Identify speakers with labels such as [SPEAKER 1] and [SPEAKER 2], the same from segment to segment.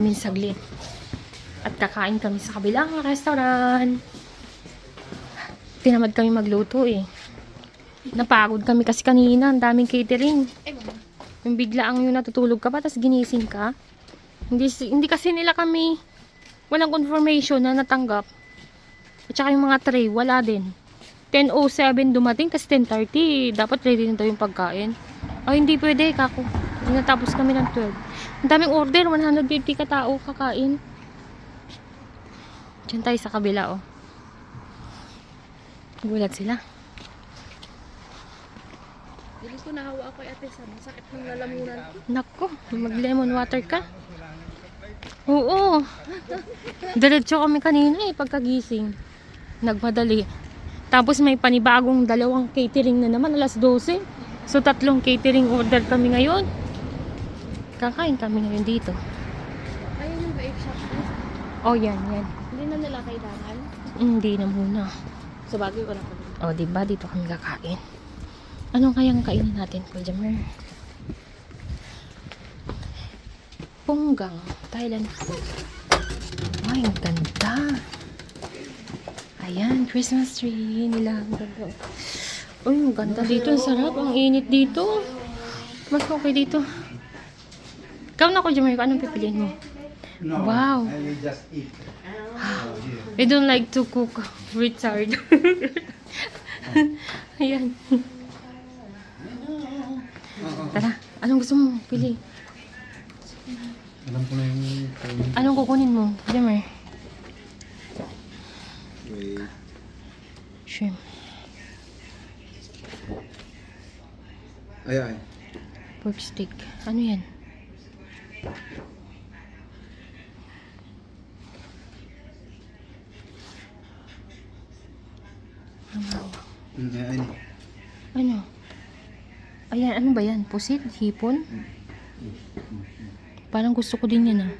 [SPEAKER 1] Saglit. At kakain kami sa kabilang restaurant. Tinamad kami magluto eh. Napagod kami kasi kanina. Ang daming catering. Yung biglaang yung natutulog ka pa, tapos ginising ka. Hindi kasi nila kami, walang confirmation na natanggap. At saka yung mga tray, wala din. 10:07 dumating, tapos 10:30. Dapat ready na daw yung pagkain. Ay, hindi pwede, kako. Natapos kami ng 12. Ang daming order, 150 katao kakain. Diyan tayo sa kabila, oh. Gulat sila.
[SPEAKER 2] Hindi ko nahawa ako ate sa sakit ng lalamunan.
[SPEAKER 1] Nako, mag-lemon water ka. Oo. Diretso kami kanina eh, pagkagising. Nagmadali. Tapos may panibagong 2 catering na naman, alas 12. So 3 catering order kami ngayon. Kakain kami ngayon dito.
[SPEAKER 2] Ayun yung vape shop.
[SPEAKER 1] Oh, yan.
[SPEAKER 2] Hindi na nila kailangan.
[SPEAKER 1] Hindi na muna.
[SPEAKER 2] Sa bagay ko na po.
[SPEAKER 1] Oh, diba? Dito kami kakain. Anong kayang kainin natin, Kujamer? Punggang Thailand food. Ay, ang ganda. Ayan, Christmas tree nila. Ang ganda. Uy, ang ganda dito. Ang sarap. Ang init dito. Mas okay dito. Ikaw na, Kujamer. Anong pipiliin mo?
[SPEAKER 3] No,
[SPEAKER 1] Wow.
[SPEAKER 3] I will just eat.
[SPEAKER 1] I don't like to cook. Retard. Ayan. Tara, anong gusto mo? Pili.
[SPEAKER 3] Alam ko na yung...
[SPEAKER 1] Anong kukunin mo? Jammer?
[SPEAKER 3] Wait.
[SPEAKER 1] Shrimp.
[SPEAKER 3] Ay.
[SPEAKER 1] Pork stick. Ano yan?
[SPEAKER 3] Ay.
[SPEAKER 1] Ano? Ayan, ano ba yan? Pusit? Hipon? Parang gusto ko din yan ah.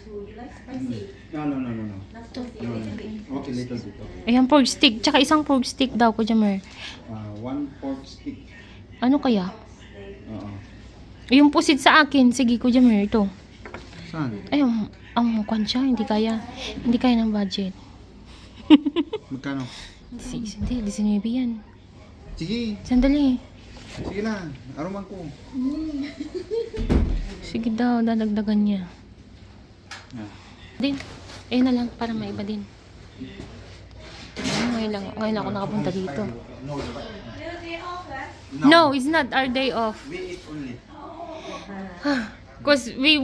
[SPEAKER 3] No. Okay, little bit. Okay.
[SPEAKER 1] Ayan, pork stick. Tsaka isang pork stick daw ko, Jammer.
[SPEAKER 3] One pork stick.
[SPEAKER 1] Ano kaya?
[SPEAKER 3] Oo.
[SPEAKER 1] Yung pusit sa akin. Sige ko, Jammer. Ito.
[SPEAKER 3] Saan?
[SPEAKER 1] Ay, ang kwan siya. Hindi kaya ng budget.
[SPEAKER 3] Magkano?
[SPEAKER 1] Hindi, 19 yan.
[SPEAKER 3] Sige.
[SPEAKER 1] Sandali.
[SPEAKER 3] Sige na. Aruman ko.
[SPEAKER 1] Sige daw, dadagdagan niya. Din. Ayun na lang, para maiba din. Ngayon lang ako nakapunta dito. No, it's not our day off.
[SPEAKER 3] We eat only.
[SPEAKER 1] Because we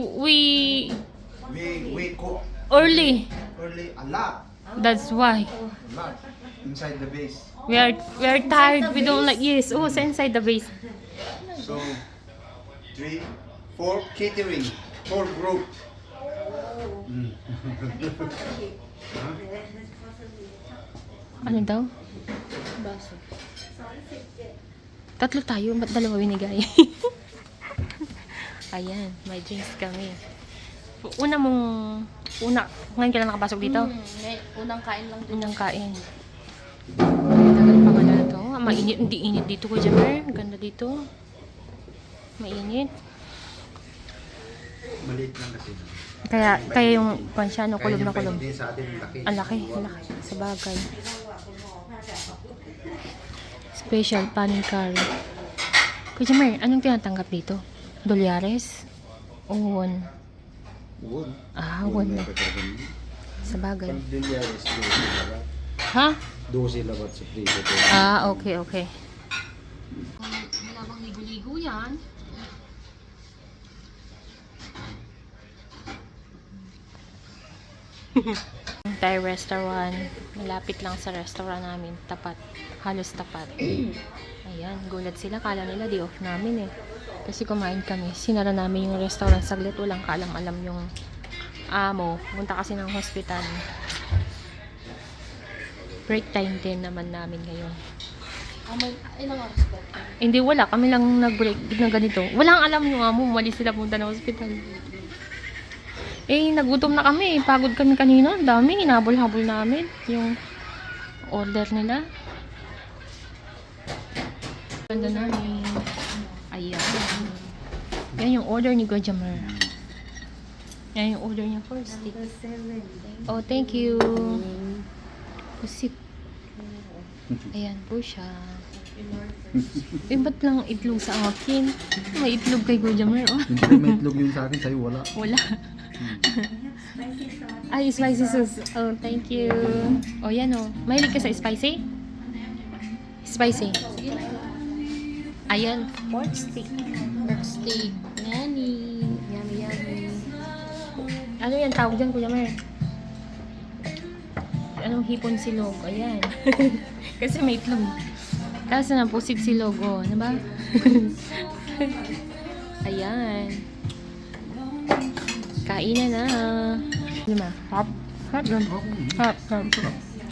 [SPEAKER 3] We cook
[SPEAKER 1] early.
[SPEAKER 3] early a lot.
[SPEAKER 1] That's why.
[SPEAKER 3] A lot. Inside the base.
[SPEAKER 1] We are tired. We don't like, yes. Oh, sa inside the base.
[SPEAKER 3] So, 3, 4 catering. 4 group.
[SPEAKER 1] Ano daw?
[SPEAKER 2] Baso.
[SPEAKER 1] 3 tayo. Ba't 2 binigay? Ayan, may drinks kami. Ngayon ka lang nakapasok dito?
[SPEAKER 2] Unang kain lang din.
[SPEAKER 1] Unang kain. Tagal pa nga na ito. Mainit, hindi init dito ko, Jammer. Ganda dito. Mainit.
[SPEAKER 3] Maliit lang kasi.
[SPEAKER 1] Kaya yung pansya, kulob na kulob.
[SPEAKER 3] Din sa atin, laki.
[SPEAKER 1] Ang laki. Sa bagay. Special paning curry. Kuya Jammer, anong tinatanggap dito? Dolyares? O won?
[SPEAKER 3] Won.
[SPEAKER 1] Won na. Sa bagay. Ha?
[SPEAKER 3] 12 labat sa frigo.
[SPEAKER 1] Okay. Wala bang ligo-ligo yan? Thai restaurant. Malapit lang sa restaurant namin. Tapat. Halos tapat. Ayan, gulat sila. Kala nila day off namin eh. Kasi kumain kami. Sinara namin yung restaurant saglit. Walang kaalam-alam yung amo. Punta kasi ng hospital. Break time din naman namin ngayon.
[SPEAKER 2] Ilang oras ba?
[SPEAKER 1] Hindi, wala. Kami lang nag-break na ganito. Walang alam yung amo. Umalis sila punta ng hospital. Nagutom na kami. Pagod kami kanina. Ang dami. Hinabol-habol namin. Yung order nila. Ganda namin. Ayan. Yan yung order ni Gojamer. Yan yung order niya for steak. Oh, thank you. Pusip. Ayan po siya. Eh, ba't lang itlog sa akin? May itlog kay Kuya Mer, oh.
[SPEAKER 3] Hindi may itlog yun sa akin, sa'yo wala.
[SPEAKER 1] Wala. Ay, spicy sauce. Oh, thank you. Oh, yan oh. Mahilig ka sa spicy? Spicy. Ayan. Pork steak. Pork steak. Nani. Yummy, yummy. Ano yan tawag dyan, Kuya Mer? Anong hipon silog? Ayan. Kasi may itlog. Tapos na pusit silog. Oh, ano ba? Ayan. Kainan na. Ano ba? Hop. Hop lang. Hop. Hop.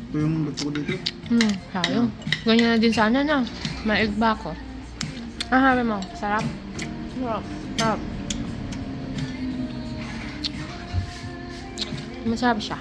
[SPEAKER 3] Ito yung luto ko dito.
[SPEAKER 1] Sayo. Ganyan na din sana na. Maig ba ako? Ah, mo. Sarap. Sarap. Sarap. Masarap siya.